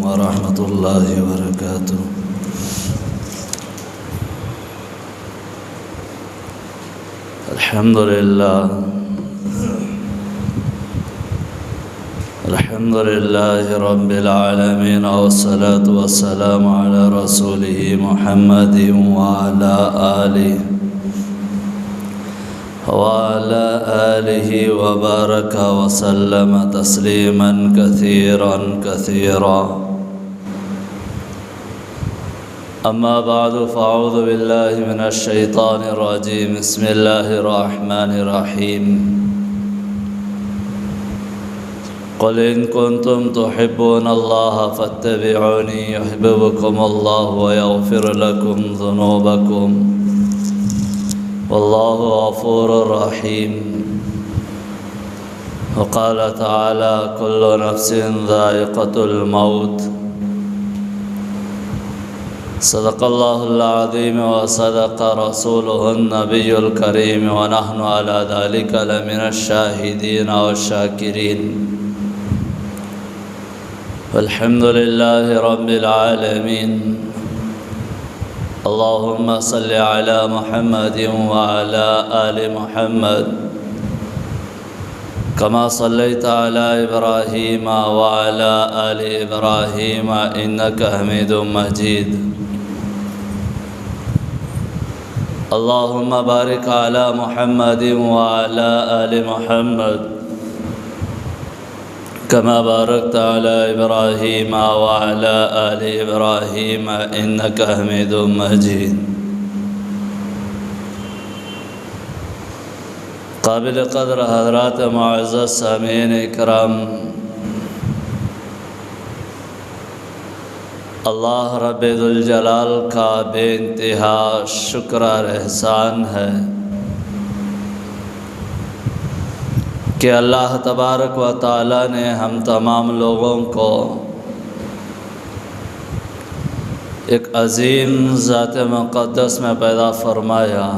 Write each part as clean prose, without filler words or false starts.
ورحمة الله وبركاته. الحمد لله رب العالمين، والصلاة والسلام على رسوله محمد وعلى آله وبارك وسلم تسليما كثيرا. أما بعد، فأعوذ بالله من الشيطان الرجيم. بسم الله الرحمن الرحيم. قل إن كنتم تحبون الله فاتبعوني يحببكم الله ويغفر لكم ذنوبكم والله غفور رحيم. وقال تعالى: كل نفس ذائقة الموت. صدق الله العظيم وصدق رسوله النبي الكريم، ونحن على ذلك لمن الشاهدين والشاكرين. والحمد لله رب العالمين. اللهم صل على محمد وعلى آل محمد كما صليت على إبراهيم وعلى آل إبراهيم إنك حميد مجيد. اللهم بارك على محمد وعلى آل محمد كما باركت على إبراهيم وعلى آل إبراهيم إنك حميد مجيد. قابل قدر حضرات معزز سامعین اکرام، اللہ رب ذوالجلال کا بے انتہا شکر اور احسان ہے کہ اللہ تبارک و تعالی نے ہم تمام لوگوں کو ایک عظیم ذات مقدس میں پیدا فرمایا.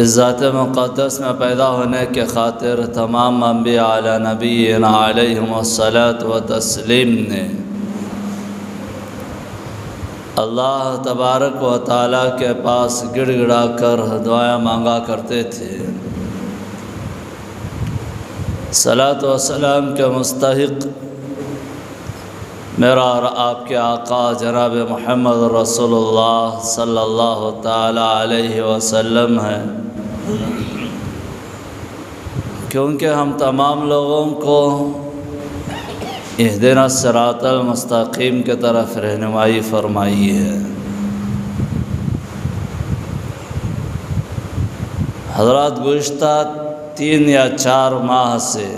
اس ذات مقدس میں پیدا ہونے کے خاطر تمام انبیاء علی نبینا علیہم الصلاۃ و تسلیم نے اللہ تبارک و تعالیٰ کے پاس گڑ گڑا کر دعائیں مانگا کرتے تھے. صلاۃ و سلام کے مستحق میرا اور آپ کے آقا جناب محمد رسول اللہ صلی اللہ تعالیٰ علیہ وسلم ہیں، کیونکہ ہم تمام لوگوں کو اہدنا الصراط المستقیم کی طرف رہنمائی فرمائی ہے. حضرات، گزشتہ 3 یا 4 ماہ سے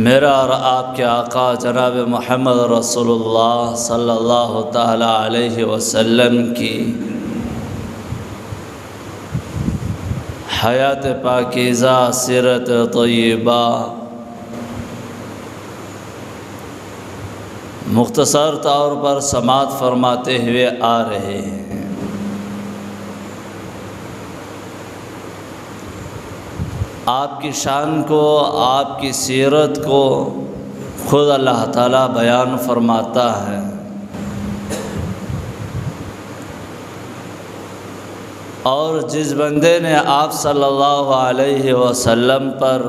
میرا اور آپ کے آقا جناب محمد رسول اللہ صلی اللہ تعالیٰ علیہ وسلم کی حیات پاکیزہ، سیرت طیبہ مختصر طور پر سماعت فرماتے ہوئے آ رہے ہیں. آپ کی شان کو، آپ کی سیرت کو خود اللہ تعالیٰ بیان فرماتا ہے. اور جس بندے نے آپ صلی اللہ علیہ وسلم پر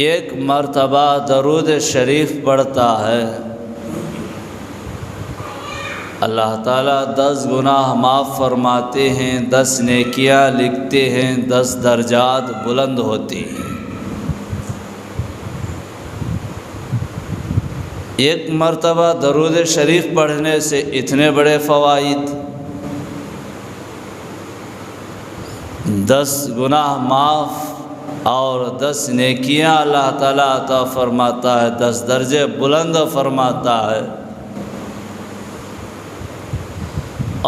ایک مرتبہ درود شریف پڑھتا ہے، اللہ تعالیٰ 10 گناہ معاف فرماتے ہیں، 10 نیکیاں لکھتے ہیں، 10 درجات بلند ہوتی ہیں. ایک مرتبہ درود شریف پڑھنے سے اتنے بڑے فوائد، 10 گناہ معاف اور 10 نیکیاں اللہ تعالیٰ عطا فرماتا ہے، 10 درجے بلند فرماتا ہے.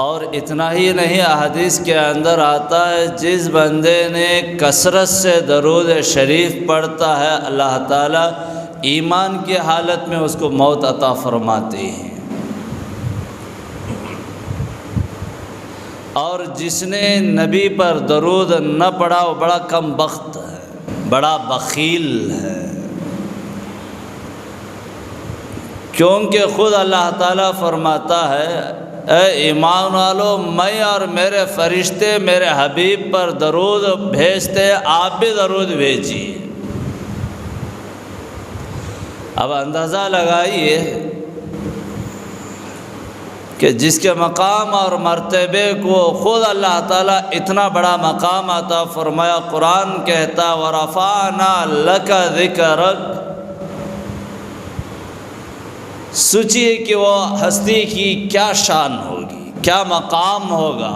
اور اتنا ہی نہیں، احادیث کے اندر آتا ہے جس بندے نے کثرت سے درود شریف پڑھتا ہے، اللہ تعالیٰ ایمان کی حالت میں اس کو موت عطا فرماتے ہیں. اور جس نے نبی پر درود نہ پڑھا وہ بڑا کم بخت ہے، بڑا بخیل ہے، کیونکہ خود اللہ تعالیٰ فرماتا ہے اے ایمان والو، میں اور میرے فرشتے میرے حبیب پر درود بھیجتے ہیں، آپ بھی درود بھیجیے۔ اب اندازہ لگائیے کہ جس کے مقام اور مرتبے کو خود اللہ تعالیٰ اتنا بڑا مقام عطا فرمایا، قرآن کہتا وَرَفَعْنَا لَكَ ذِكْرَكَ، سوچئے کہ وہ ہستی کی کیا شان ہوگی، کیا مقام ہوگا۔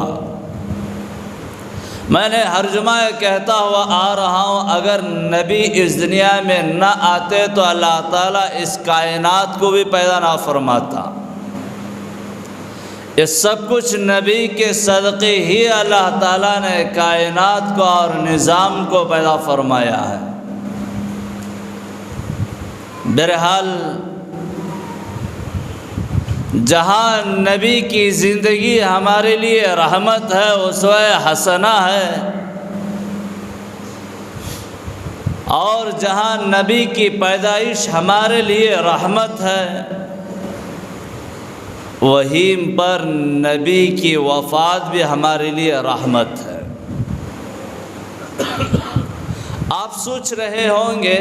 میں نے ہر جمعہ کہتا ہوا آ رہا ہوں، اگر نبی اس دنیا میں نہ آتے تو اللہ تعالیٰ اس کائنات کو بھی پیدا نہ فرماتا۔ یہ سب کچھ نبی کے صدقے ہی اللہ تعالیٰ نے کائنات کو اور نظام کو پیدا فرمایا ہے۔ بہرحال جہاں نبی کی زندگی ہمارے لیے رحمت ہے، اسوہ حسنہ ہے، اور جہاں نبی کی پیدائش ہمارے لیے رحمت ہے، وہیں پر نبی کی وفات بھی ہمارے لیے رحمت ہے۔ آپ سوچ رہے ہوں گے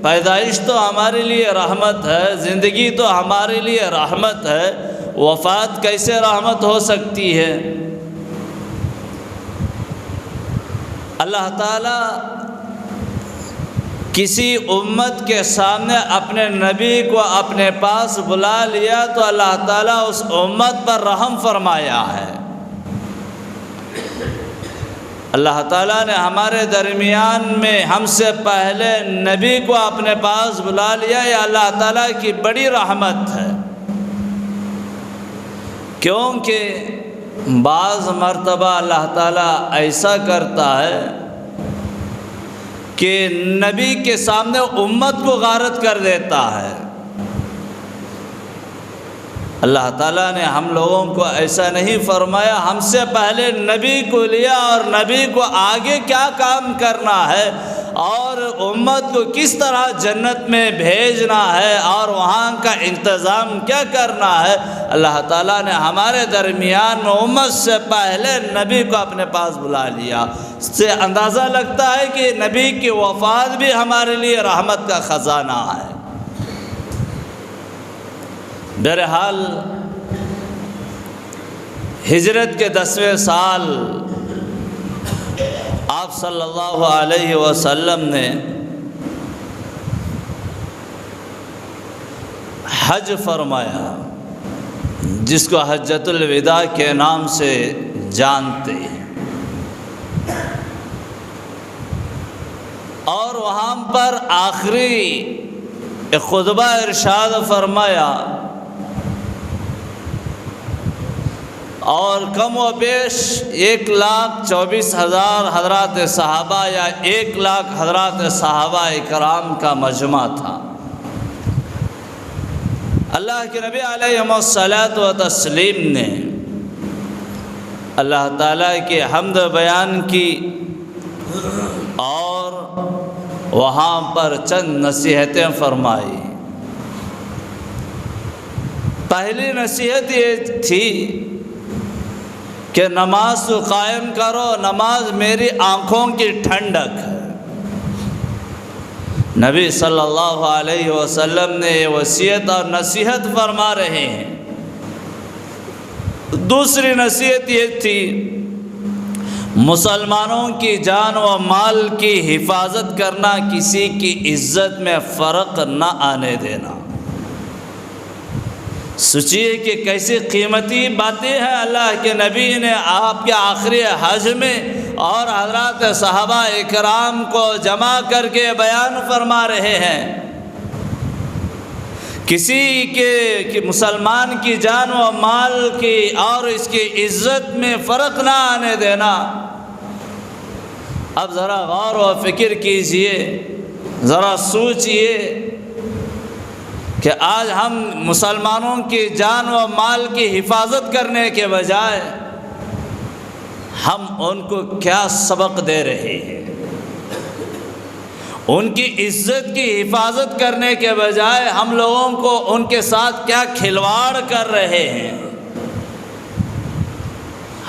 پیدائش تو ہمارے لیے رحمت ہے، زندگی تو ہمارے لیے رحمت ہے، وفات کیسے رحمت ہو سکتی ہے؟ اللہ تعالیٰ کسی امت کے سامنے اپنے نبی کو اپنے پاس بلا لیا تو اللہ تعالیٰ اس امت پر رحم فرمایا ہے۔ اللہ تعالیٰ نے ہمارے درمیان میں ہم سے پہلے نبی کو اپنے پاس بلا لیا، یہ اللہ تعالیٰ کی بڑی رحمت ہے، کیونکہ بعض مرتبہ اللہ تعالیٰ ایسا کرتا ہے کہ نبی کے سامنے امت کو غارت کر دیتا ہے۔ اللہ تعالیٰ نے ہم لوگوں کو ایسا نہیں فرمایا، ہم سے پہلے نبی کو لیا اور نبی کو آگے کیا کام کرنا ہے اور امت کو کس طرح جنت میں بھیجنا ہے اور وہاں کا انتظام کیا کرنا ہے، اللہ تعالیٰ نے ہمارے درمیان میں امت سے پہلے نبی کو اپنے پاس بلا لیا۔ اس سے اندازہ لگتا ہے کہ نبی کی وفات بھی ہمارے لیے رحمت کا خزانہ ہے۔ بہرحال ہجرت کے 10ویں سال آپ صلی اللہ علیہ وسلم نے حج فرمایا، جس کو حجۃ الوداع کے نام سے جانتے ہیں، اور وہاں پر آخری ایک خطبہ ارشاد فرمایا، اور کم و بیش 1,24,000 حضرات صحابہ یا 1,00,000 حضرات صحابہ اکرام کا مجمع تھا۔ اللہ کے نبی علیہ الصلاۃ والتسلیم نے اللہ تعالیٰ کی حمد بیان کی اور وہاں پر چند نصیحتیں فرمائی۔ پہلی نصیحت یہ تھی کہ نماز کو قائم کرو، نماز میری آنکھوں کی ٹھنڈک ہے۔ نبی صلی اللہ علیہ وسلم نے یہ وصیت اور نصیحت فرما رہے ہیں۔ دوسری نصیحت یہ تھی مسلمانوں کی جان و مال کی حفاظت کرنا، کسی کی عزت میں فرق نہ آنے دینا۔ سوچیے کہ کیسی قیمتی باتیں ہیں اللہ کے نبی نے آپ کے آخری حج میں اور حضرات صحابہ اکرام کو جمع کر کے بیان فرما رہے ہیں۔ کسی کے مسلمان کی جان و مال کی اور اس کی عزت میں فرق نہ آنے دینا۔ اب ذرا غور و فکر کیجئے، ذرا سوچئے کہ آج ہم مسلمانوں کی جان و مال کی حفاظت کرنے کے بجائے ہم ان کو کیا سبق دے رہے ہیں؟ ان کی عزت کی حفاظت کرنے کے بجائے ہم لوگوں کو ان کے ساتھ کیا کھلواڑ کر رہے ہیں؟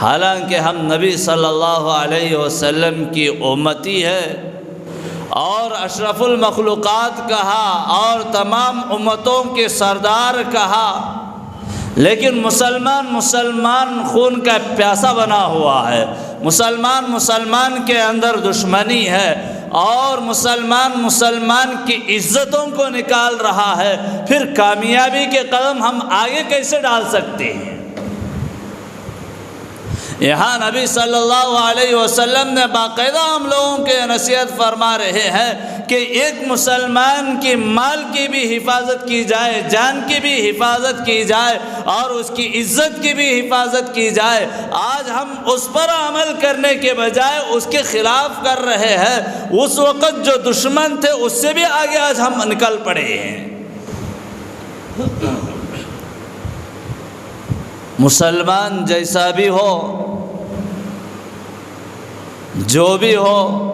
حالانکہ ہم نبی صلی اللہ علیہ وسلم کی امتی ہے اور اشرف المخلوقات کہا اور تمام امتوں کے سردار کہا، لیکن مسلمان خون کا پیاسا بنا ہوا ہے، مسلمان کے اندر دشمنی ہے، اور مسلمان کی عزتوں کو نکال رہا ہے، پھر کامیابی کے قدم ہم آگے کیسے ڈال سکتے ہیں؟ یہاں نبی صلی اللہ علیہ وسلم نے باقاعدہ ہم لوگوں کے نصیحت فرما رہے ہیں کہ ایک مسلمان کی مال کی بھی حفاظت کی جائے، جان کی بھی حفاظت کی جائے اور اس کی عزت کی بھی حفاظت کی جائے۔ آج ہم اس پر عمل کرنے کے بجائے اس کے خلاف کر رہے ہیں۔ اس وقت جو دشمن تھے اس سے بھی آگے آج ہم نکل پڑے ہیں۔ مسلمان جیسا بھی ہو، جو بھی ہو،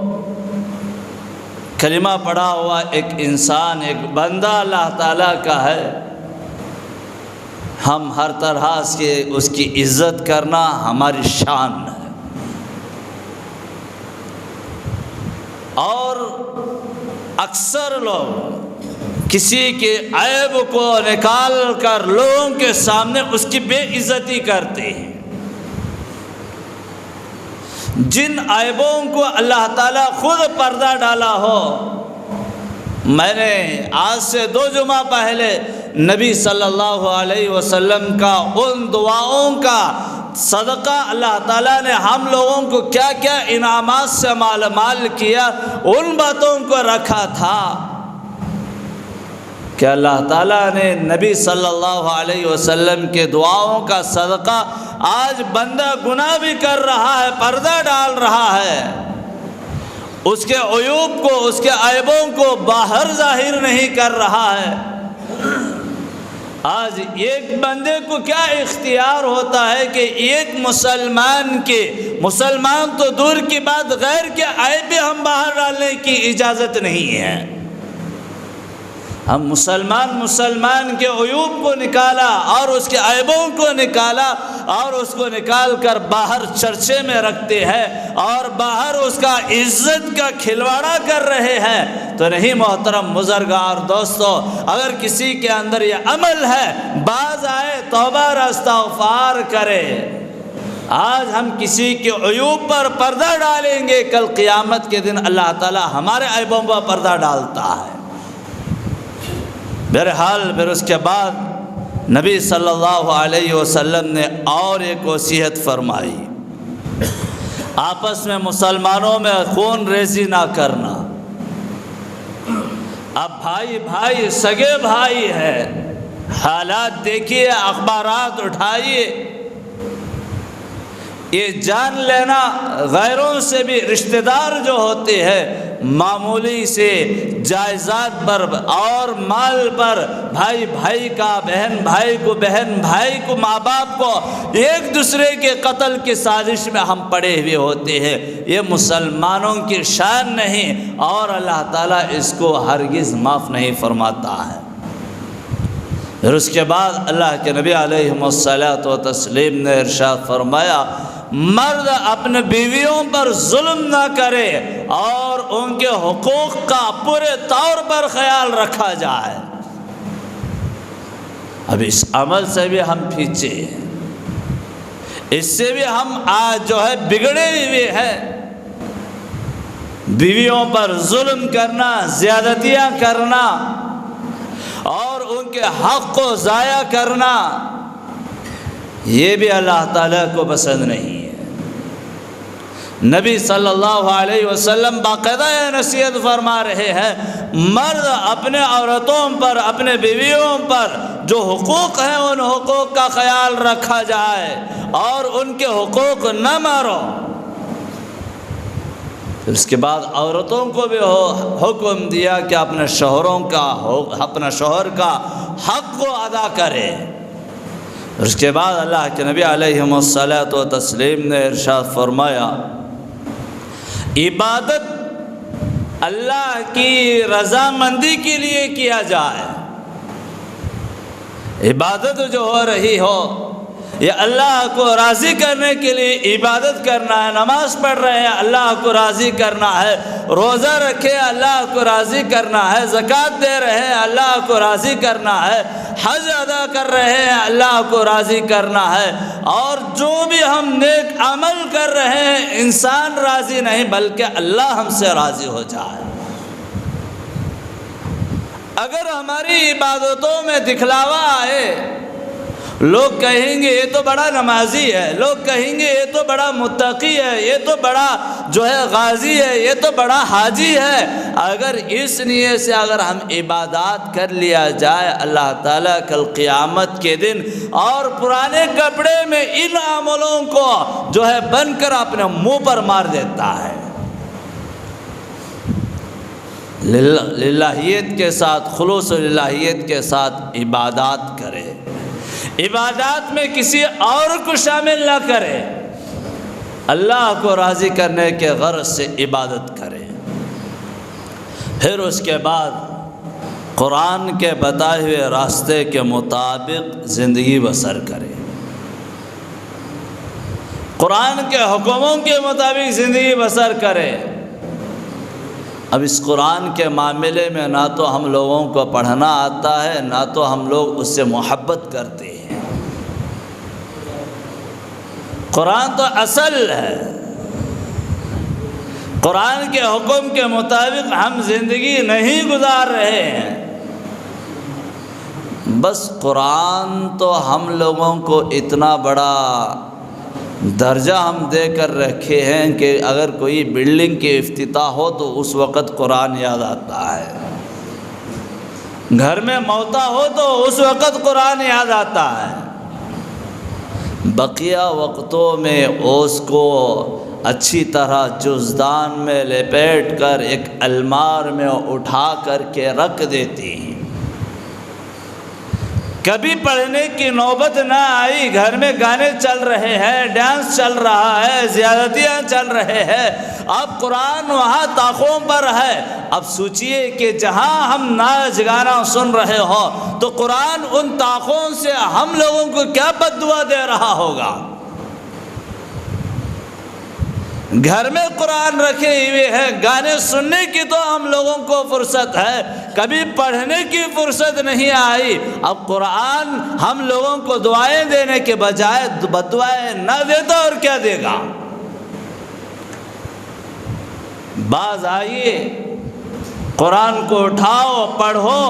کلمہ پڑھا ہوا ایک انسان، ایک بندہ اللہ تعالیٰ کا ہے، ہم ہر طرح سے اس کی عزت کرنا ہماری شان ہے۔ اور اکثر لوگ کسی کے عیب کو نکال کر لوگوں کے سامنے اس کی بے عزتی کرتے ہیں۔ جن عیبوں کو اللہ تعالیٰ خود پردہ ڈالا ہو، میں نے آج سے 2 جمعہ پہلے نبی صلی اللہ علیہ وسلم کا ان دعاؤں کا صدقہ اللہ تعالیٰ نے ہم لوگوں کو کیا کیا انعامات سے مال کیا، ان باتوں کو رکھا تھا کہ اللہ تعالیٰ نے نبی صلی اللہ علیہ وسلم کے دعاؤں کا صدقہ آج بندہ گناہ بھی کر رہا ہے، پردہ ڈال رہا ہے، اس کے عیوب کو، اس کے عیبوں کو باہر ظاہر نہیں کر رہا ہے۔ آج ایک بندے کو کیا اختیار ہوتا ہے کہ ایک مسلمان تو دور کی بات، غیر کے عیب بھی ہم باہر ڈالنے کی اجازت نہیں ہے۔ ہم مسلمان کے عیوب کو نکالا اور اس کے عیبوں کو نکالا اور اس کو نکال کر باہر چرچے میں رکھتے ہیں اور باہر اس کا عزت کا کھلواڑا کر رہے ہیں، تو نہیں محترم بزرگار دوستو، اگر کسی کے اندر یہ عمل ہے، باز آئے، توبہ اور استغفار کرے۔ آج ہم کسی کے عیوب پر پردہ ڈالیں گے، کل قیامت کے دن اللہ تعالی ہمارے عیبوں پر پردہ ڈالتا ہے۔ بہرحال پھر اس کے بعد نبی صلی اللہ علیہ وسلم نے اور ایک وصیت فرمائی، آپس میں مسلمانوں میں خون ریزی نہ کرنا۔ اب بھائی سگے بھائی ہے، حالات دیکھیے، اخبارات اٹھائیے، یہ جان لینا غیروں سے بھی رشتہ دار جو ہوتے ہیں، معمولی سے جائیداد پر اور مال پر بھائی کا، بہن بھائی کو، ماں باپ کو ایک دوسرے کے قتل کی سازش میں ہم پڑے ہوئے ہوتے ہیں۔ یہ مسلمانوں کی شان نہیں اور اللہ تعالیٰ اس کو ہرگز معاف نہیں فرماتا ہے۔ پھر اس کے بعد اللہ کے نبی علیہ الصلاۃ والتسلیم نے ارشاد فرمایا، مرد اپنے بیویوں پر ظلم نہ کرے اور ان کے حقوق کا پورے طور پر خیال رکھا جائے۔ اب اس عمل سے بھی ہم پیچھے ہیں، اس سے بھی ہم آج جو ہے بگڑے ہوئے ہیں۔ بیویوں پر ظلم کرنا، زیادتیاں کرنا اور ان کے حق کو ضائع کرنا، یہ بھی اللہ تعالیٰ کو پسند نہیں ہے۔ نبی صلی اللہ علیہ وسلم باقاعدہ یہ نصیحت فرما رہے ہیں، مرد اپنے عورتوں پر، اپنے بیویوں پر جو حقوق ہیں ان حقوق کا خیال رکھا جائے اور ان کے حقوق نہ مارو۔ اس کے بعد عورتوں کو بھی حکم دیا کہ اپنے شوہر کا حق کو ادا کرے۔ اس کے بعد اللہ کے نبی علیہ الصلاۃ والتسلیم نے ارشاد فرمایا عبادت اللہ کی رضامندی کے لیے کیا جائے. عبادت جو ہو رہی ہو یہ اللہ کو راضی کرنے کے لیے عبادت کرنا ہے. نماز پڑھ رہے ہیں اللہ کو راضی کرنا ہے, روزہ رکھے اللہ کو راضی کرنا ہے, زکوٰۃ دے رہے ہیں اللہ کو راضی کرنا ہے, حج ادا کر رہے ہیں اللہ کو راضی کرنا ہے. اور جو بھی ہم نیک عمل کر رہے ہیں انسان راضی نہیں بلکہ اللہ ہم سے راضی ہو جائے. اگر ہماری عبادتوں میں دکھلاوا آئے, لوگ کہیں گے یہ تو بڑا نمازی ہے, لوگ کہیں گے یہ تو بڑا متقی ہے, یہ تو بڑا جو ہے غازی ہے, یہ تو بڑا حاجی ہے, اگر اس نیت سے اگر ہم عبادات کر لیا جائے اللہ تعالیٰ کل قیامت کے دن اور پرانے کپڑے میں ان عملوں کو جو ہے بن کر اپنے منہ پر مار دیتا ہے. للہیت کے ساتھ, خلوص للہیت کے ساتھ عبادات کرے, عبادات میں کسی اور کو شامل نہ کرے, اللہ کو راضی کرنے کے غرض سے عبادت کرے. پھر اس کے بعد قرآن کے بتائے ہوئے راستے کے مطابق زندگی بسر کرے, قرآن کے حکموں کے مطابق زندگی بسر کرے. اب اس قرآن کے معاملے میں نہ تو ہم لوگوں کو پڑھنا آتا ہے نہ تو ہم لوگ اس سے محبت کرتے ہیں. قرآن تو اصل ہے, قرآن کے حکم کے مطابق ہم زندگی نہیں گزار رہے ہیں. بس قرآن تو ہم لوگوں کو اتنا بڑا درجہ ہم دے کر رکھے ہیں کہ اگر کوئی بلڈنگ کے افتتاح ہو تو اس وقت قرآن یاد آتا ہے, گھر میں موتا ہو تو اس وقت قرآن یاد آتا ہے. بقیہ وقتوں میں اس کو اچھی طرح جزدان میں لپیٹ کر ایک المار میں اٹھا کر کے رکھ دیتی ہیں. کبھی پڑھنے کی نوبت نہ آئی, گھر میں گانے چل رہے ہیں, ڈانس چل رہا ہے, زیادتیاں چل رہے ہیں, اب قرآن وہاں طاقوں پر ہے. اب سوچئے کہ جہاں ہم ناچ گانا سن رہے ہو تو قرآن ان طاقوں سے ہم لوگوں کو کیا بد دعا دے رہا ہوگا. گھر میں قرآن رکھے ہوئے ہیں, گانے سننے کی تو ہم لوگوں کو فرصت ہے, کبھی پڑھنے کی فرصت نہیں آئی. اب قرآن ہم لوگوں کو دعائیں دینے کے بجائے بد دعائیں نہ دیتا اور کیا دے گا. باز آئیے, قرآن کو اٹھاؤ, پڑھو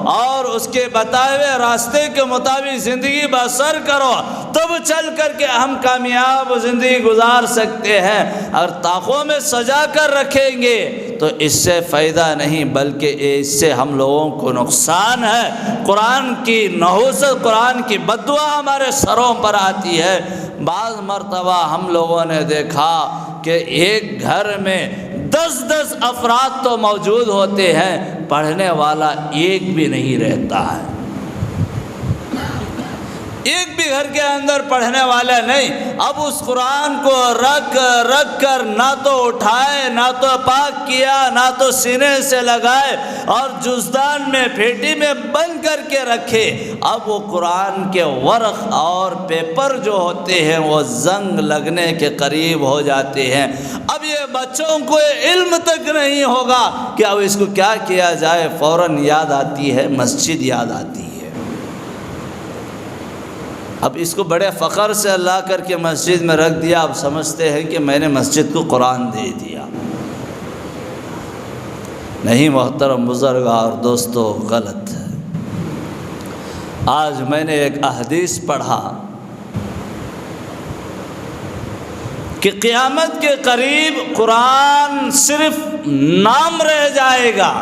اور اس کے بتائے ہوئے راستے کے مطابق زندگی بسر کرو, تب چل کر کے ہم کامیاب زندگی گزار سکتے ہیں. اگر طاقوں میں سجا کر رکھیں گے تو اس سے فائدہ نہیں بلکہ اس سے ہم لوگوں کو نقصان ہے. قرآن کی نحوست, قرآن کی بد دعا ہمارے سروں پر آتی ہے. بعض مرتبہ ہم لوگوں نے دیکھا کہ ایک گھر میں 10 افراد تو موجود ہوتے ہیں, پڑھنے والا ایک بھی نہیں رہتا ہے. ایک بھی گھر کے اندر پڑھنے والا نہیں. اب اس قرآن کو رکھ کر نہ تو اٹھائے, نہ تو پاک کیا, نہ تو سینے سے لگائے اور جزدان میں پھیٹی میں بند کر کے رکھے. اب وہ قرآن کے ورق اور پیپر جو ہوتے ہیں وہ زنگ لگنے کے قریب ہو جاتے ہیں. اب یہ بچوں کو علم تک نہیں ہوگا کہ اب اس کو کیا کیا جائے. فوراً یاد آتی ہے مسجد, یاد آتی ہے. اب اس کو بڑے فخر سے لا کر کے مسجد میں رکھ دیا. اب سمجھتے ہیں کہ میں نے مسجد کو قرآن دے دیا. نہیں محترم بزرگ اور دوستو, غلط ہے. آج میں نے ایک حدیث پڑھا کہ قیامت کے قریب قرآن صرف نام رہ جائے گا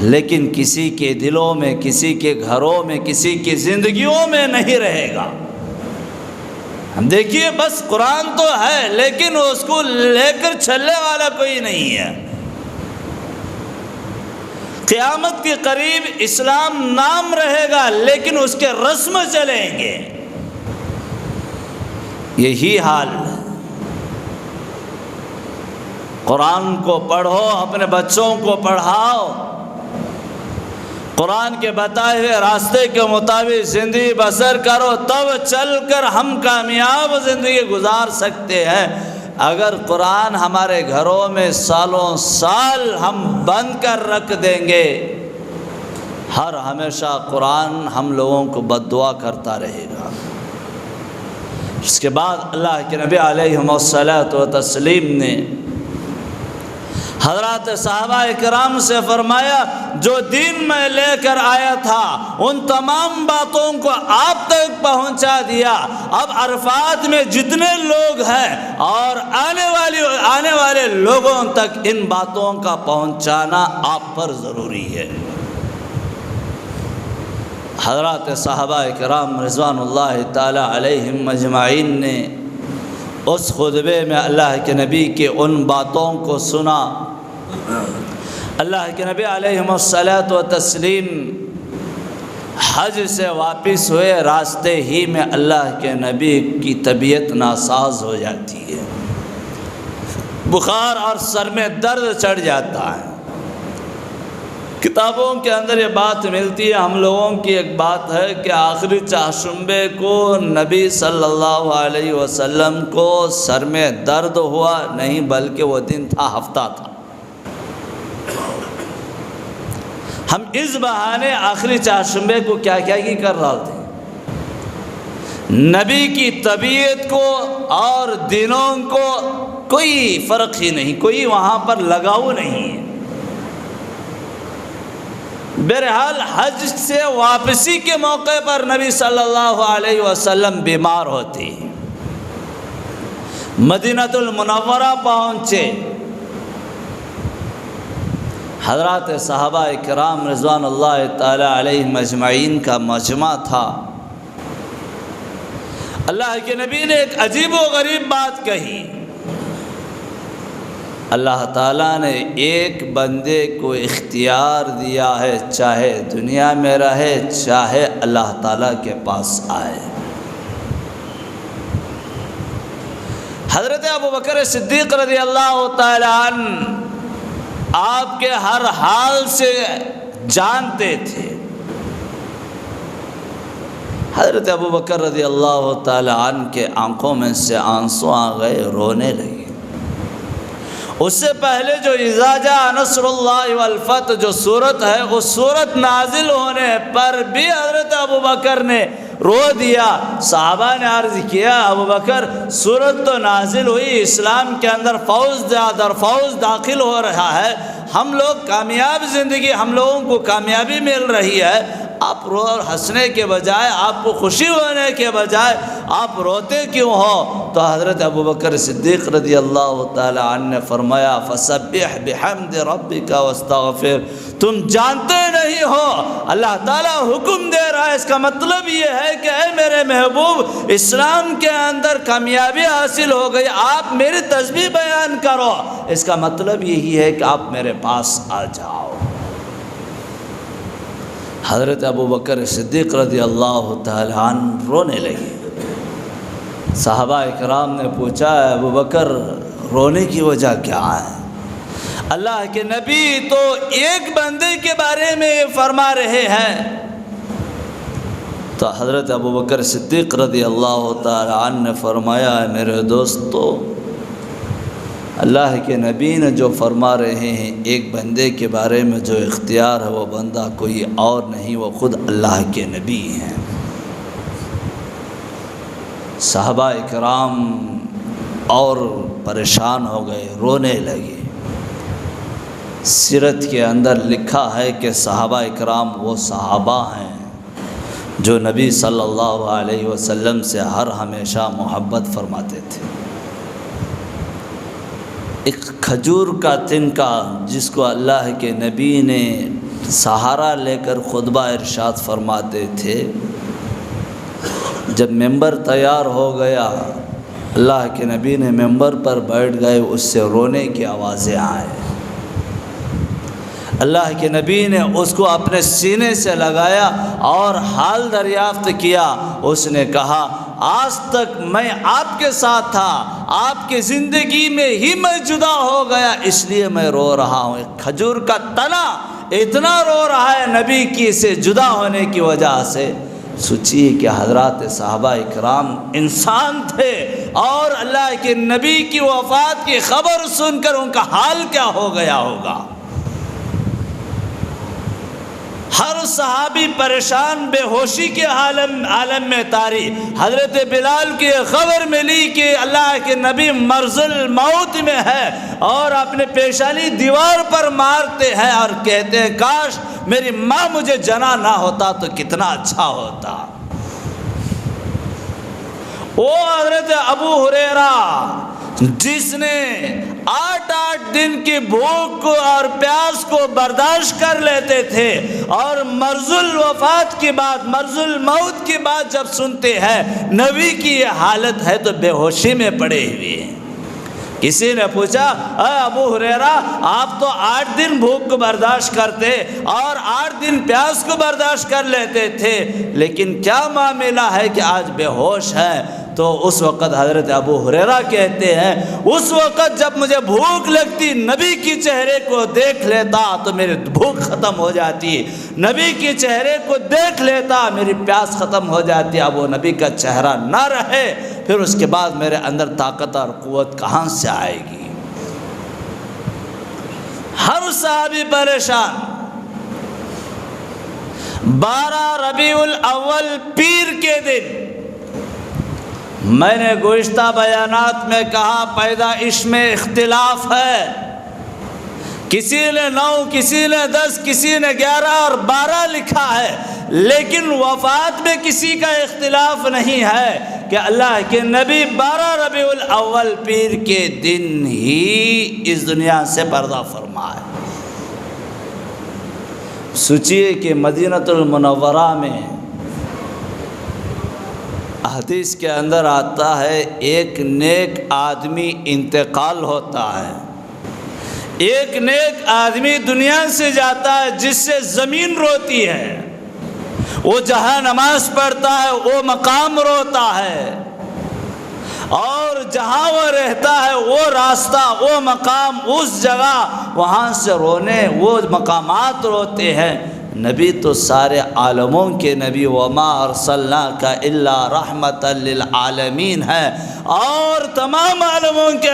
لیکن کسی کے دلوں میں, کسی کے گھروں میں, کسی کی زندگیوں میں نہیں رہے گا. ہم دیکھیے بس قرآن تو ہے لیکن اس کو لے کر چلنے والا کوئی نہیں ہے. قیامت کے قریب اسلام نام رہے گا لیکن اس کے رسم چلیں گے. یہی حال ہے. قرآن کو پڑھو، اپنے بچوں کو پڑھاؤ، قرآن کے بتائے ہوئے راستے کے مطابق زندگی بسر کرو، تب چل کر ہم کامیاب زندگی گزار سکتے ہیں. اگر قرآن ہمارے گھروں میں سالوں سال ہم بند کر رکھ دیں گے، ہر ہمیشہ قرآن ہم لوگوں کو بد دعا کرتا رہے گا. اس کے بعد اللہ کے نبی علیہ الصلاۃ والتسلیم نے حضرات صحابہ کرام سے فرمایا جو دین میں لے کر آیا تھا ان تمام باتوں کو آپ تک پہنچا دیا. اب عرفات میں جتنے لوگ ہیں اور آنے والے لوگوں تک ان باتوں کا پہنچانا آپ پر ضروری ہے. حضرات صحابہ کرام رضوان اللہ تعالی علیہم اجمعین نے اس خطبے میں اللہ کے نبی کے ان باتوں کو سنا. اللہ کے نبی علیہ الصلاۃ والتسلیم حج سے واپس ہوئے، راستے ہی میں اللہ کے نبی کی طبیعت ناساز ہو جاتی ہے، بخار اور سر میں درد چڑھ جاتا ہے. کتابوں کے اندر یہ بات ملتی ہے. ہم لوگوں کی ایک بات ہے کہ آخری چہارشنبے کو نبی صلی اللہ علیہ وسلم کو سر میں درد ہوا نہیں، بلکہ وہ دن تھا، ہفتہ تھا. ہم اس بہانے آخری چہارشنبے کو کیا ہی کر رہے تھے. نبی کی طبیعت کو اور دنوں کو کوئی فرق ہی نہیں، کوئی وہاں پر لگاؤ نہیں ہے. بہرحال حج سے واپسی کے موقع پر نبی صلی اللہ علیہ وسلم بیمار ہوتے، مدینہ المنورہ پہنچے. حضرات صحابہ کرام رضوان اللہ تعالی علیہم اجمعین کا مجمع تھا. اللہ کے نبی نے ایک عجیب و غریب بات کہی. اللہ تعالیٰ نے ایک بندے کو اختیار دیا ہے، چاہے دنیا میں رہے چاہے اللہ تعالیٰ کے پاس آئے. حضرت ابوبکر صدیق رضی اللہ تعالیٰ عنہ آپ کے ہر حال سے جانتے تھے. حضرت ابوبکر رضی اللہ تعالیٰ عنہ کے آنکھوں میں سے آنسو آ گئے، رونے لگے. اس سے پہلے جو اذا جاء نصر اللہ والفتح جو صورت ہے، اس صورت نازل ہونے پر بھی حضرت ابوبکر نے رو دیا. صحابہ نے عرض کیا ابوبکر صورت تو نازل ہوئی، اسلام کے اندر فوج در فوج داخل ہو رہا ہے، ہم لوگ کامیاب زندگی، ہم لوگوں کو کامیابی مل رہی ہے، آپ رو اور ہنسنے کے بجائے، آپ کو خوشی ہونے کے بجائے آپ روتے کیوں ہو؟ تو حضرت ابوبکر صدیق رضی اللہ تعالی عنہ نے فرمایا فسبح بحمد ربک واستغفر. تم جانتے نہیں ہو اللہ تعالیٰ حکم دے رہا ہے، اس کا مطلب یہ ہے کہ اے میرے محبوب اسلام کے اندر کامیابی حاصل ہو گئی، آپ میری تسبیح بیان کرو، اس کا مطلب یہی ہے کہ آپ میرے پاس آ جاؤ. حضرت ابوبکر صدیق رضی اللہ تعالی عنہ رونے لگے. صحابہ کرام نے پوچھا ابوبکر رونے کی وجہ کیا ہے؟ اللہ کے نبی تو ایک بندے کے بارے میں فرما رہے ہیں. تو حضرت ابوبکر صدیق رضی اللہ تعالی عنہ نے فرمایا میرے دوستو، اللہ کے نبی نے جو فرما رہے ہیں ایک بندے کے بارے میں جو اختیار ہے وہ بندہ کوئی اور نہیں، وہ خود اللہ کے نبی ہیں. صحابہ کرام اور پریشان ہو گئے، رونے لگے. سیرت کے اندر لکھا ہے کہ صحابہ کرام وہ صحابہ ہیں جو نبی صلی اللہ علیہ وسلم سے ہر ہمیشہ محبت فرماتے تھے. ایک کھجور کا تنکا جس کو اللہ کے نبی نے سہارا لے کر خطبہ ارشاد فرماتے تھے، جب ممبر تیار ہو گیا اللہ کے نبی نے ممبر پر بیٹھ گئے، اس سے رونے کی آوازیں آئیں. اللہ کے نبی نے اس کو اپنے سینے سے لگایا اور حال دریافت کیا۔ اس نے کہا آج تک میں آپ کے ساتھ تھا، آپ کی زندگی میں ہی میں جدا ہو گیا، اس لیے میں رو رہا ہوں۔ ایک کھجور کا تنا اتنا رو رہا ہے نبی کی سے جدا ہونے کی وجہ سے۔ سوچیے کہ حضرات صحابہ اکرام انسان تھے اور اللہ کے نبی کی وفات کی خبر سن کر ان کا حال کیا ہو گیا ہوگا۔ ہر صحابی پریشان، بے ہوشی کے عالم میں طاری۔ حضرت بلال کی خبر ملی کہ اللہ کے نبی مرض الموت میں ہے اور اپنے پیشانی دیوار پر مارتے ہیں اور کہتے ہیں کاش میری ماں مجھے جنا نہ ہوتا تو کتنا اچھا ہوتا۔ وہ حضرت ابو ہریرہ جس نے 8 دن کی بھوک کو اور پیاس کو برداشت کر لیتے تھے اور مرض الوفات کی بات، مرض الموت کی بات جب سنتے ہیں نبی کی یہ حالت ہے تو بے ہوشی میں پڑے ہوئے ہیں۔ کسی نے پوچھا اے ابو ہریرہ آپ تو 8 دن بھوک کو برداشت کرتے اور 8 دن پیاس کو برداشت کر لیتے تھے، لیکن کیا معاملہ ہے کہ آج بے ہوش ہے؟ تو اس وقت حضرت ابو ہریرہ کہتے ہیں اس وقت جب مجھے بھوک لگتی نبی کی چہرے کو دیکھ لیتا تو میری بھوک ختم ہو جاتی، نبی کے چہرے کو دیکھ لیتا میری پیاس ختم ہو جاتی۔ اب وہ نبی کا چہرہ نہ رہے پھر اس کے بعد میرے اندر طاقت اور قوت کہاں سے آئے گی؟ ہر صحابی پریشان۔ 12 ربیع الاول پیر کے دن میں نے گزشتہ بیانات میں کہا پیدائش میں اختلاف ہے، کسی نے 9 کسی نے 10 کسی نے 11 اور 12 لکھا ہے، لیکن وفات میں کسی کا اختلاف نہیں ہے کہ اللہ کے نبی 12 ربیع الاول پیر کے دن ہی اس دنیا سے پردہ فرمائے۔ سوچئے کہ مدینہ المنورہ میں حدیث کے اندر آتا ہے ایک نیک آدمی انتقال ہوتا ہے، ایک نیک آدمی دنیا سے جاتا ہے جس سے زمین روتی ہے، وہ جہاں نماز پڑھتا ہے وہ مقام روتا ہے، اور جہاں وہ رہتا ہے وہ راستہ وہ مقام اس جگہ وہاں سے رونے وہ مقامات روتے ہیں۔ نبی تو سارے عالموں کے نبی وما ارسلناک الا رحمت للعالمین ہے، اور تمام عالموں کے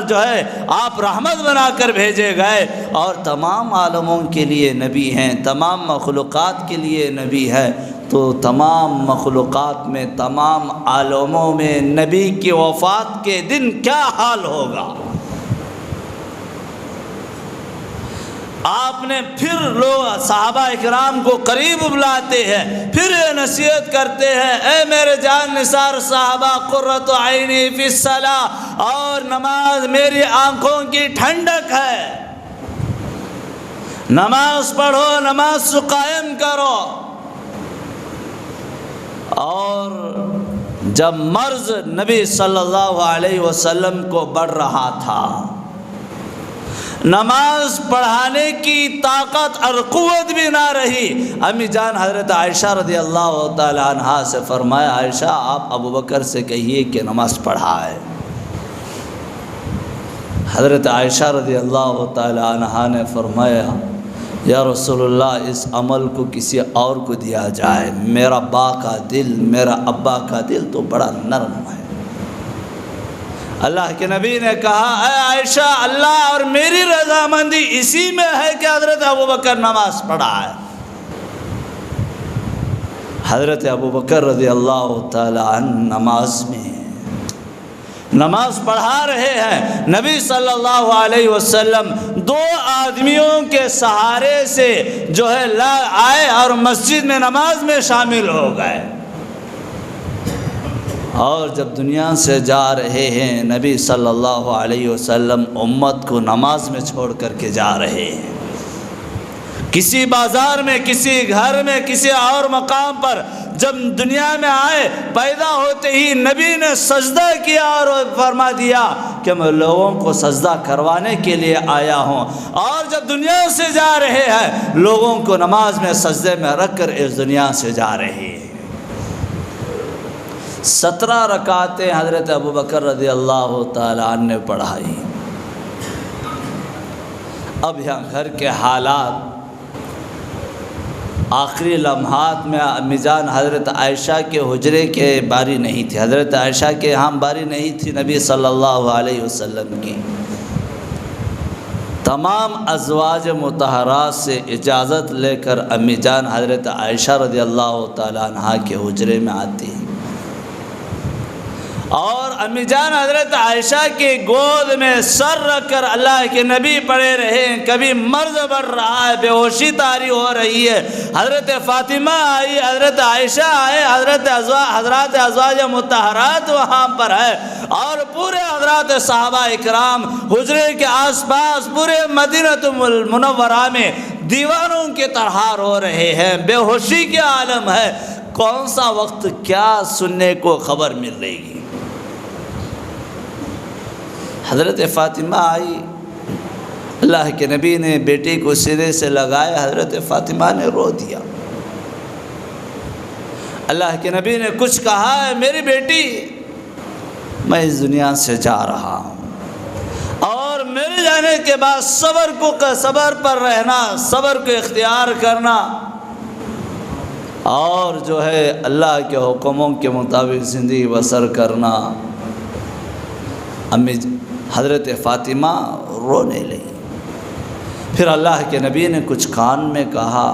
جو ہے آپ رحمت بنا کر بھیجے گئے، اور تمام عالموں کے لیے نبی ہیں، تمام مخلوقات کے لیے نبی ہے۔ تو تمام مخلوقات میں تمام عالموں میں نبی کی وفات کے دن کیا حال ہوگا؟ آپ نے پھر لوگ صحابہ اکرام کو قریب بلاتے ہیں، پھر یہ نصیحت کرتے ہیں اے میرے جان نثار صحابہ قرۃ عینی فی الصلاۃ، اور نماز میری آنکھوں کی ٹھنڈک ہے، نماز پڑھو نماز کو قائم کرو۔ اور جب مرض نبی صلی اللہ علیہ وسلم کو بڑھ رہا تھا، نماز پڑھانے کی طاقت اور قوت بھی نہ رہی، امی جان حضرت عائشہ رضی اللہ تعالی عنہا سے فرمایا عائشہ آپ ابو بکر سے کہیے کہ نماز پڑھائے۔ حضرت عائشہ رضی اللہ تعالی عنہا نے فرمایا یا رسول اللہ اس عمل کو کسی اور کو دیا جائے، میرا باپ کا دل میرا ابا کا دل تو بڑا نرم ہے۔ اللہ کے نبی نے کہا اے عائشہ اللہ اور میری رضامندی اسی میں ہے کہ حضرت ابوبکر نماز پڑھائے۔ حضرت ابوبکر رضی اللہ تعالی عنہ نماز پڑھا رہے ہیں، نبی صلی اللہ علیہ وسلم 2 آدمیوں کے سہارے سے جو ہے آئے اور مسجد میں نماز میں شامل ہو گئے، اور جب دنیا سے جا رہے ہیں نبی صلی اللہ علیہ وسلم امت کو نماز میں چھوڑ کر کے جا رہے ہیں۔ کسی بازار میں کسی گھر میں کسی اور مقام پر جب دنیا میں آئے، پیدا ہوتے ہی نبی نے سجدہ کیا اور فرما دیا کہ میں لوگوں کو سجدہ کروانے کے لیے آیا ہوں، اور جب دنیا سے جا رہے ہیں لوگوں کو نماز میں سجدے میں رکھ کر اس دنیا سے جا رہے ہیں۔ 17 رکعتیں حضرت ابوبکر رضی اللہ تعالیٰ عنہ نے پڑھائی۔ اب یہاں گھر کے حالات، آخری لمحات میں امی جان حضرت عائشہ کے حجرے کے باری نہیں تھی، حضرت عائشہ کے یہاں باری نہیں تھی نبی صلی اللہ علیہ وسلم کی۔ تمام ازواج مطہرات سے اجازت لے کر امی جان حضرت عائشہ رضی اللہ تعالیٰ عنہ کے حجرے میں آتی ہیں، اور امی جان حضرت عائشہ کی گود میں سر رکھ کر اللہ کے نبی پڑے رہے ہیں۔ کبھی مرض بڑھ رہا ہے، بے ہوشی طاری ہو رہی ہے، حضرت فاطمہ آئی، حضرت عائشہ آئے، حضرت ازواج مطہرات وہاں پر ہے، اور پورے حضرات صحابہ اکرام حجرے کے آس پاس پورے مدینہ المنورہ میں دیوانوں کی طرح رو رہے ہیں، بے ہوشی کے عالم ہے۔ کون سا وقت کیا سننے کو خبر مل رہی ہے؟ حضرت فاطمہ آئی، اللہ کے نبی نے بیٹی کو سینے سے لگایا، حضرت فاطمہ نے رو دیا۔ اللہ کے نبی نے کچھ کہا ہے، میری بیٹی میں اس دنیا سے جا رہا ہوں، اور میرے جانے کے بعد صبر پر رہنا، صبر کو اختیار کرنا، اور جو ہے اللہ کے حکموں کے مطابق زندگی بسر کرنا۔ امی حضرت فاطمہ رونے لگی۔ پھر اللہ کے نبی نے کچھ کان میں کہا،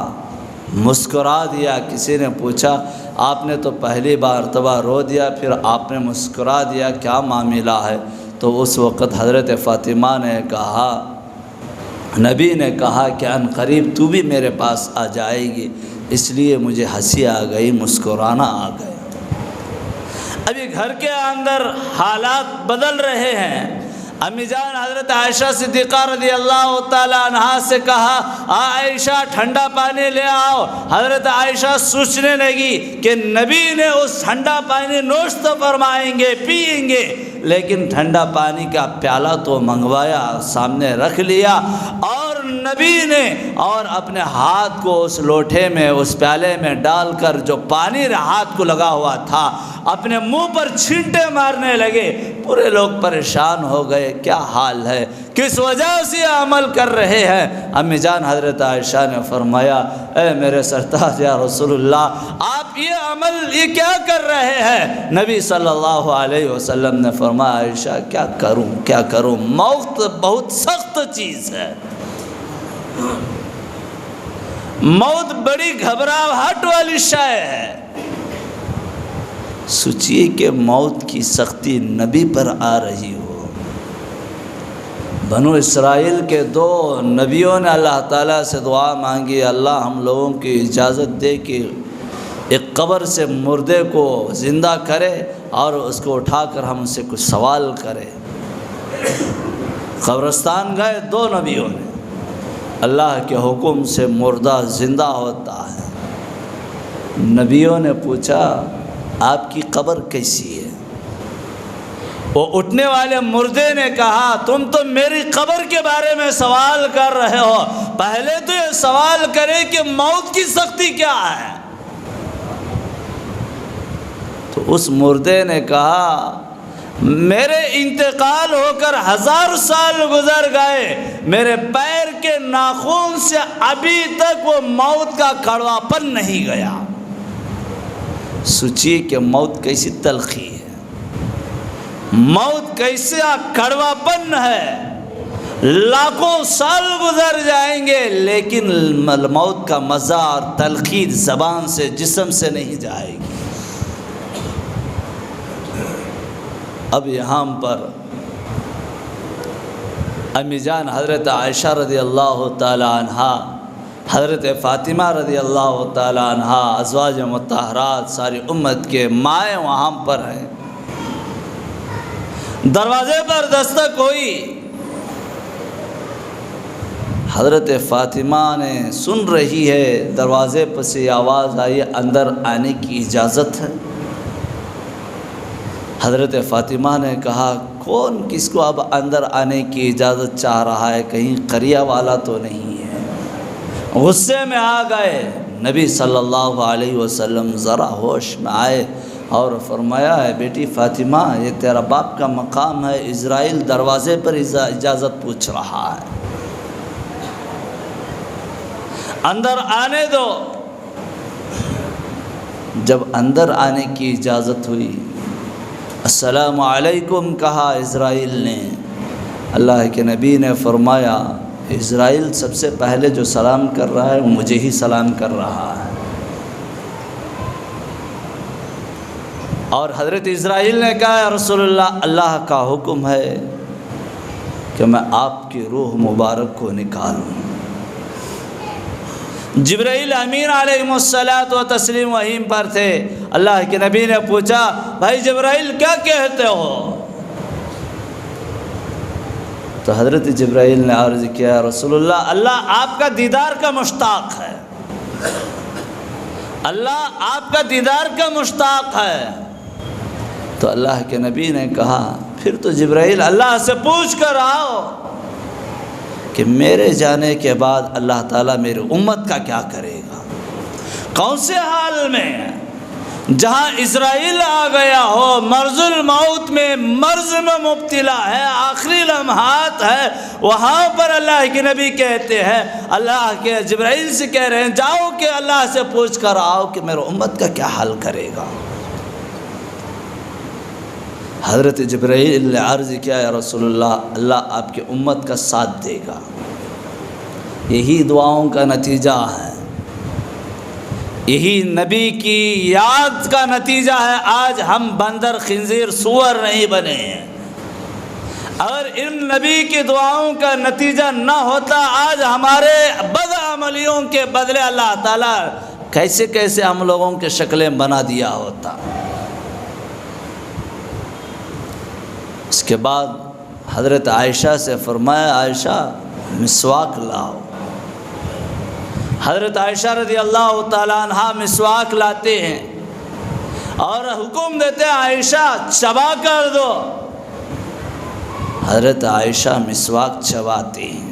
مسکرا دیا۔ کسی نے پوچھا، آپ نے تو پہلی مرتبہ رو دیا، پھر آپ نے مسکرا دیا، کیا معاملہ ہے؟ تو اس وقت حضرت فاطمہ نے کہا، نبی نے کہا کہ ان قریب تو بھی میرے پاس آ جائے گی، اس لیے مجھے ہنسی آ گئی، مسکرانا آ گیا۔ ابھی گھر کے اندر حالات بدل رہے ہیں۔ امی جان حضرت عائشہ صدیقہ رضی اللہ تعالیٰ عنہ سے کہا، عائشہ ٹھنڈا پانی لے آؤ۔ حضرت عائشہ سوچنے لگی کہ نبی نے اس ٹھنڈا پانی نوش تو فرمائیں گے، پئیں گے، لیکن ٹھنڈا پانی کا پیالہ تو منگوایا، سامنے رکھ لیا، اور نبی نے اور اپنے ہاتھ کو اس لوٹے میں، اس پیالے میں ڈال کر جو پانی ہاتھ کو لگا ہوا تھا اپنے منہ پر چھینٹے مارنے لگے۔ پورے لوگ پریشان ہو گئے، کیا حال ہے، کس وجہ سے عمل کر رہے ہیں؟ امی جان حضرت عائشہ نے فرمایا، اے میرے سرتاج یا رسول اللہ، آپ یہ عمل یہ کیا کر رہے ہیں؟ نبی صلی اللہ علیہ وسلم نے فرمایا، عائشہ کیا کروں، موت بہت سخت چیز ہے، موت بڑی گھبراہٹ والی شے ہے۔ سوچئے کہ موت کی سختی نبی پر آ رہی ہو۔ بنو اسرائیل کے 2 نبیوں نے اللہ تعالیٰ سے دعا مانگی، اللہ ہم لوگوں کی اجازت دے کہ ایک قبر سے مردے کو زندہ کرے اور اس کو اٹھا کر ہم سے کچھ سوال کرے۔ قبرستان گئے 2 نبیوں نے، اللہ کے حکم سے مردہ زندہ ہوتا ہے۔ نبیوں نے پوچھا، آپ کی قبر کیسی ہے؟ وہ اٹھنے والے مردے نے کہا، تم تو میری قبر کے بارے میں سوال کر رہے ہو، پہلے تو یہ سوال کرے کہ موت کی سختی کیا ہے۔ تو اس مردے نے کہا، میرے انتقال ہو کر 1000 سال گزر گئے، میرے پیر کے ناخن سے ابھی تک وہ موت کا کڑواپن نہیں گیا۔ سوچئے کہ موت کیسی تلخی ہے، موت کیسا کڑواپن ہے۔ لاکھوں سال گزر جائیں گے لیکن موت کا مزہ اور تلخی زبان سے، جسم سے نہیں جائے گی۔ اب یہاں پر امی جان حضرت عائشہ رضی اللہ تعالی عنہا، حضرت فاطمہ رضی اللہ تعالی عنہا، ازواج مطہرات ساری امت کے مائیں وہاں پر ہیں۔ دروازے پر دستک ہوئی، حضرت فاطمہ نے سن رہی ہے، دروازے پر سے آواز آئی، اندر آنے کی اجازت ہے؟ حضرت فاطمہ نے کہا، کون کس کو اب اندر آنے کی اجازت چاہ رہا ہے؟ کہیں قریہ والا تو نہیں ہے؟ غصے میں آ گئے نبی صلی اللہ علیہ وسلم، ذرا ہوش میں آئے اور فرمایا ہے بیٹی فاطمہ یہ تیرا باپ کا مقام ہے، عزرائیل دروازے پر اجازت پوچھ رہا ہے، اندر آنے دو۔ جب اندر آنے کی اجازت ہوئی، السلام علیکم کہا عزرائیل نے، اللہ کے نبی نے فرمایا عزرائیل سب سے پہلے جو سلام کر رہا ہے وہ مجھے ہی سلام کر رہا ہے۔ اور حضرت عزرائیل نے کہا یا رسول اللہ، اللہ کا حکم ہے کہ میں آپ کی روح مبارک کو نکالوں۔ جبرائیل امین علیہ الصلاۃ و تسلیم وہیں پر تھے۔ اللہ کے نبی نے پوچھا بھائی جبرائیل کیا کہتے ہو؟ تو حضرت جبرائیل نے عرض کیا رسول اللہ، اللہ آپ کا دیدار کا مشتاق ہے، اللہ آپ کا دیدار کا مشتاق ہے۔ تو اللہ کے نبی نے کہا پھر تو جبرائیل اللہ سے پوچھ کر آؤ کہ میرے جانے کے بعد اللہ تعالیٰ میری امت کا کیا کرے گا؟ کون سے حال میں جہاں اسرائیل آ گیا ہو، مرض الموت میں، مرض میں مبتلا ہے، آخری لمحات ہے، وہاں پر اللہ کے نبی کہتے ہیں، اللہ کے جبرائیل سے کہہ رہے ہیں جاؤ کہ اللہ سے پوچھ کر آؤ کہ میرے امت کا کیا حل کرے گا۔ حضرت جبرائیل نے عرض کیا یا رسول اللہ، اللہ آپ کی امت کا ساتھ دے گا، یہی دعاؤں کا نتیجہ ہے، یہی نبی کی یاد کا نتیجہ ہے۔ آج ہم بندر خنزیر سور نہیں بنے ہیں۔ اگر ان نبی کی دعاؤں کا نتیجہ نہ ہوتا، آج ہمارے بدعملیوں کے بدلے اللہ تعالیٰ کیسے کیسے ہم لوگوں کے شکلیں بنا دیا ہوتا۔ اس کے بعد حضرت عائشہ سے فرمایا عائشہ مسواک لاؤ۔ حضرت عائشہ رضی اللہ تعالیٰ عنہ مسواک لاتے ہیں اور حکم دیتے ہیں عائشہ چبا کر دو۔ حضرت عائشہ مسواک چباتی ہیں،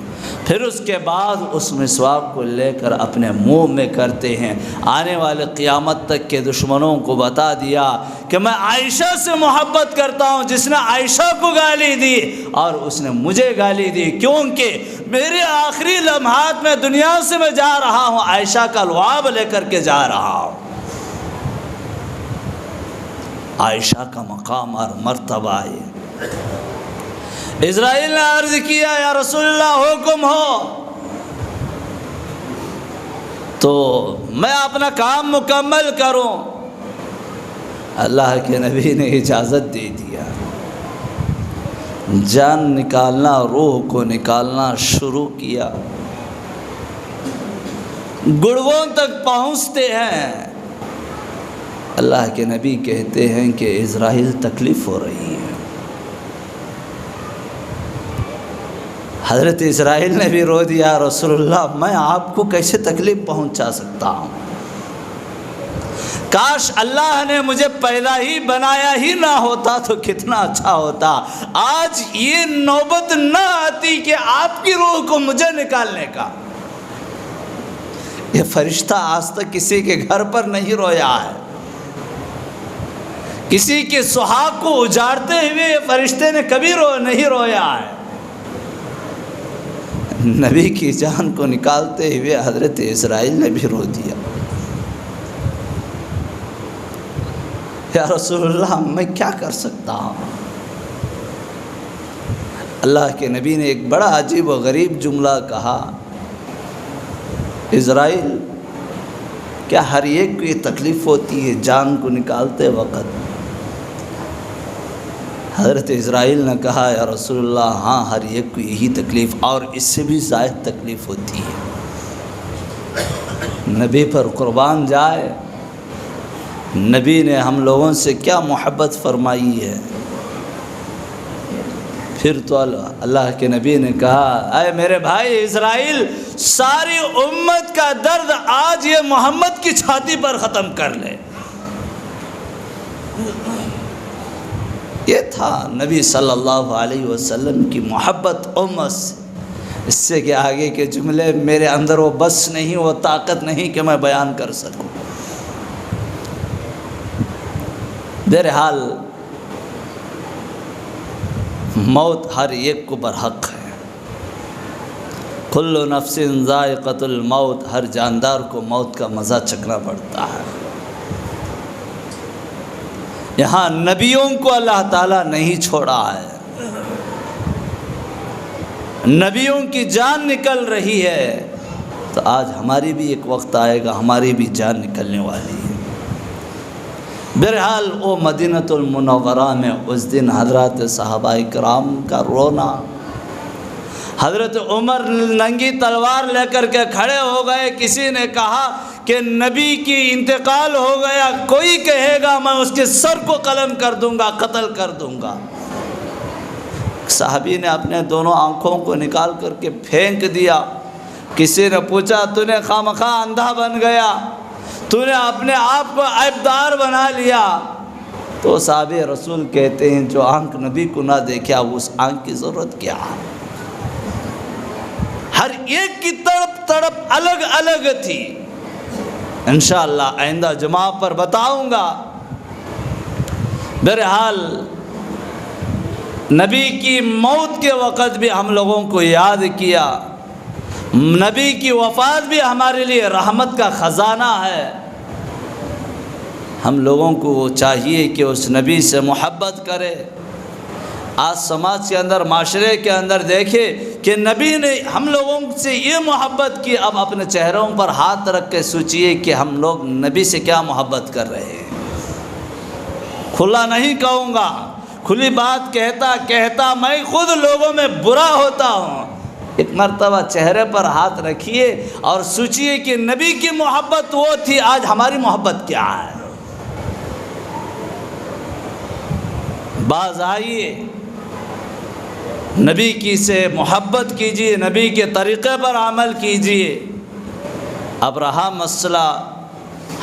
پھر اس کے بعد اس مسواک کو لے کر اپنے منہ میں کرتے ہیں۔ آنے والے قیامت تک کے دشمنوں کو بتا دیا کہ میں عائشہ سے محبت کرتا ہوں، جس نے عائشہ کو گالی دی اور اس نے مجھے گالی دی، کیونکہ میرے آخری لمحات میں دنیا سے میں جا رہا ہوں، عائشہ کا لعاب لے کر کے جا رہا ہوں۔ عائشہ کا مقام اور مرتبہ ہے۔ اسرائیل نے عرض کیا یا رسول اللہ حکم ہو تو میں اپنا کام مکمل کروں۔ اللہ کے نبی نے اجازت دے دیا، جان نکالنا، روح کو نکالنا شروع کیا، گڑووں تک پہنچتے ہیں۔ اللہ کے نبی کہتے ہیں کہ اسرائیل تکلیف ہو رہی ہے۔ حضرت اسرائیل نے بھی رو دیا رسول اللہ میں آپ کو کیسے تکلیف پہنچا سکتا ہوں؟ کاش اللہ نے مجھے پیدا ہی بنایا ہی نہ ہوتا تو کتنا اچھا ہوتا۔ آج یہ نوبت نہ آتی کہ آپ کی روح کو مجھے نکالنے کا۔ یہ فرشتہ آج تک کسی کے گھر پر نہیں رویا ہے، کسی کے سہاگ کو اجاڑتے ہوئے یہ فرشتے نے کبھی نہیں رویا ہے۔ نبی کی جان کو نکالتے ہوئے حضرت اسرائیل نے بھی رو دیا، یا رسول اللہ میں کیا کر سکتا ہوں؟ اللہ کے نبی نے ایک بڑا عجیب و غریب جملہ کہا، اسرائیل کیا ہر ایک کو یہ تکلیف ہوتی ہے جان کو نکالتے وقت؟ حضرت اسرائیل نے کہا یا رسول اللہ ہاں ہر ایک کو یہی تکلیف اور اس سے بھی زائد تکلیف ہوتی ہے۔ نبی پر قربان جائے، نبی نے ہم لوگوں سے کیا محبت فرمائی ہے۔ پھر تو اللہ کے نبی نے کہا اے میرے بھائی اسرائیل، ساری امت کا درد آج یہ محمد کی چھاتی پر ختم کر لے۔ یہ تھا نبی صلی اللہ علیہ وسلم کی محبت امت سے۔ اس سے کہ آگے کے جملے میرے اندر وہ بس نہیں، وہ طاقت نہیں کہ میں بیان کر سکوں۔ بہرحال موت ہر ایک کو برحق ہے۔ کل نفس ذائقۃ الموت، ہر جاندار کو موت کا مزہ چکھنا پڑتا ہے۔ یہاں نبیوں کو اللہ تعالیٰ نہیں چھوڑا ہے، نبیوں کی جان نکل رہی ہے، تو آج ہماری بھی ایک وقت آئے گا، ہماری بھی جان نکلنے والی ہے۔ بہرحال وہ مدینۃ المنورہ میں اس دن حضرات صحابہ کرام کا رونا، حضرت عمر ننگی تلوار لے کر کے کھڑے ہو گئے۔ کسی نے کہا کہ نبی کی انتقال ہو گیا، کوئی کہے گا میں اس کے سر کو قلم کر دوں گا، قتل کر دوں گا۔ صحابی نے اپنے دونوں آنکھوں کو نکال کر کے پھینک دیا۔ کسی نے پوچھا تو نے خامخواہ اندھا بن گیا، تو نے اپنے آپ کو عیبدار بنا لیا؟ تو صحابہ رسول کہتے ہیں جو آنکھ نبی کو نہ دیکھا اس آنکھ کی ضرورت کیا؟ ہر ایک کی تڑپ الگ الگ تھی۔ انشاءاللہ آئندہ جمعہ پر بتاؤں گا۔ بہرحال نبی کی موت کے وقت بھی ہم لوگوں کو یاد کیا۔ نبی کی وفات بھی ہمارے لیے رحمت کا خزانہ ہے۔ ہم لوگوں کو چاہیے کہ اس نبی سے محبت کرے۔ آج سماج کے اندر، معاشرے کے اندر دیکھے کہ نبی نے ہم لوگوں سے یہ محبت کی، اب اپنے چہروں پر ہاتھ رکھ کے سوچئے کہ ہم لوگ نبی سے کیا محبت کر رہے ہیں۔ کھلا نہیں کہوں گا، کھلی بات کہتا میں خود لوگوں میں برا ہوتا ہوں۔ ایک مرتبہ چہرے پر ہاتھ رکھیے اور سوچئے کہ نبی کی محبت وہ تھی، آج ہماری محبت کیا ہے۔ باز آئیے، نبی کی سے محبت کیجیے، نبی کے طریقے پر عمل کیجیے۔ اب رہا مسئلہ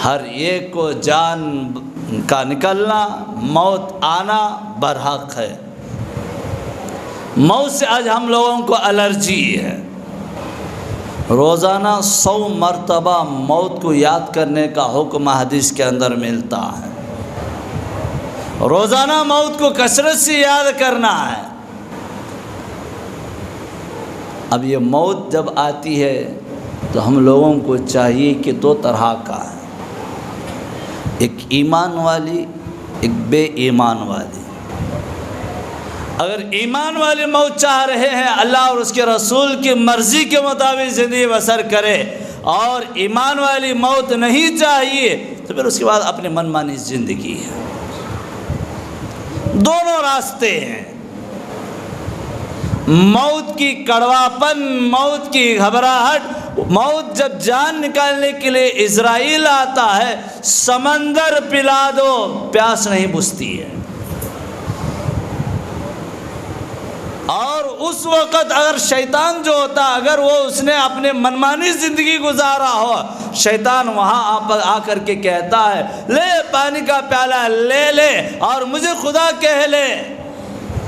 ہر ایک کو جان کا نکلنا، موت آنا برحق ہے۔ موت سے آج ہم لوگوں کو الرجی ہے۔ روزانہ 100 مرتبہ موت کو یاد کرنے کا حکم حدیث کے اندر ملتا ہے۔ روزانہ موت کو کثرت سے یاد کرنا ہے۔ اب یہ موت جب آتی ہے تو ہم لوگوں کو چاہیے کہ 2 طرح کا ہے، ایک ایمان والی، ایک بے ایمان والی۔ اگر ایمان والی موت چاہ رہے ہیں اللہ اور اس کے رسول کی مرضی کے مطابق زندگی بسر کرے، اور ایمان والی موت نہیں چاہیے تو پھر اس کے بعد اپنی من مانی زندگی ہے۔ دونوں راستے ہیں۔ موت کی کڑواپن، موت کی گھبراہٹ، موت جب جان نکالنے کے لیے عزرائیل آتا ہے، سمندر پلا دو پیاس نہیں بجھتی ہے۔ اور اس وقت اگر شیطان جو ہوتا، اگر وہ اس نے اپنے منمانی زندگی گزارا ہو، شیطان وہاں آ کر کے کہتا ہے لے پانی کا پیالہ لے لے اور مجھے خدا کہہ لے،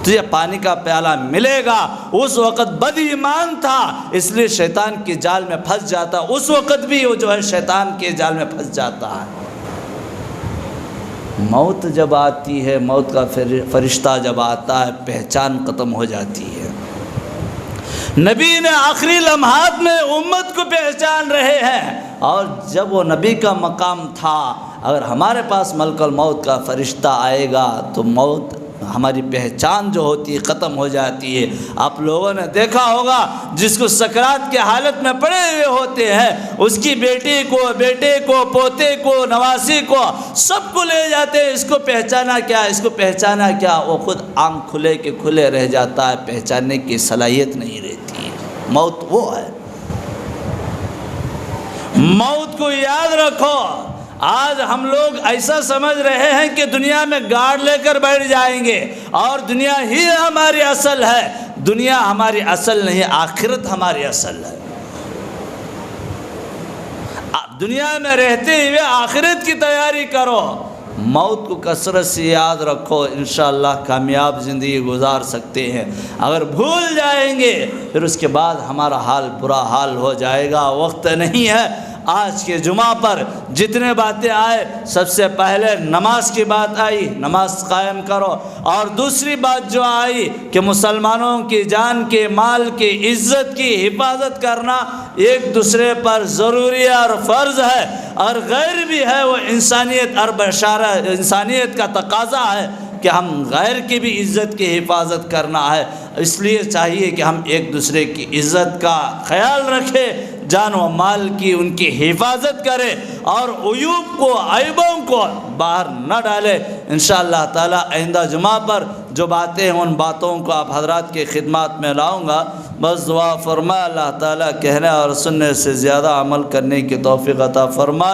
تجھے پانی کا پیالہ ملے گا۔ اس وقت بد ایمان تھا، اس لیے شیطان کے جال میں پھنس جاتا، اس وقت بھی وہ جو ہے شیطان کے جال میں پھنس جاتا ہے۔ موت جب آتی ہے، موت کا فرشتہ جب آتا ہے، پہچان ختم ہو جاتی ہے۔ نبی نے آخری لمحات میں امت کو پہچان رہے ہیں، اور جب وہ نبی کا مقام تھا، اگر ہمارے پاس ملک الموت کا فرشتہ آئے گا تو موت ہماری پہچان جو ہوتی ہے ختم ہو جاتی ہے۔ آپ لوگوں نے دیکھا ہوگا جس کو سکرات کی حالت میں پڑے ہوئے ہوتے ہیں، اس کی بیٹی کو، بیٹے کو، پوتے کو، نواسی کو، سب کو لے جاتے ہیں۔ اس کو پہچانا کیا، اس کو پہچانا کیا، وہ خود آنکھ کھلے کے کھلے رہ جاتا ہے، پہچاننے کی صلاحیت نہیں رہتی ہے۔ موت وہ ہے۔ موت کو یاد رکھو۔ آج ہم لوگ ایسا سمجھ رہے ہیں کہ دنیا میں گاڑ لے کر بیٹھ جائیں گے اور دنیا ہی ہماری اصل ہے۔ دنیا ہماری اصل نہیں، آخرت ہماری اصل ہے۔ دنیا میں رہتے ہوئے آخرت کی تیاری کرو۔ موت کو کثرت سے یاد رکھو، انشاءاللہ کامیاب زندگی گزار سکتے ہیں۔ اگر بھول جائیں گے پھر اس کے بعد ہمارا حال برا حال ہو جائے گا۔ وقت نہیں ہے۔ آج کے جمعہ پر جتنے باتیں آئے، سب سے پہلے نماز کی بات آئی، نماز قائم کرو، اور دوسری بات جو آئی کہ مسلمانوں کی جان کے، مال کی، عزت کی حفاظت کرنا ایک دوسرے پر ضروری ہے اور فرض ہے، اور غیر بھی ہے، وہ انسانیت اور بشارہ انسانیت کا تقاضا ہے کہ ہم غیر کی بھی عزت کی حفاظت کرنا ہے۔ اس لیے چاہیے کہ ہم ایک دوسرے کی عزت کا خیال رکھیں، جان و مال کی ان کی حفاظت کریں، اور عیوب کو، عیبوں کو باہر نہ ڈالیں۔ انشاءاللہ تعالی آئندہ جمعہ پر جو باتیں ہیں ان باتوں کو آپ حضرات کے خدمات میں لاؤں گا۔ بس دعا فرما اللہ تعالی کہنے اور سننے سے زیادہ عمل کرنے کی توفیق عطا فرما۔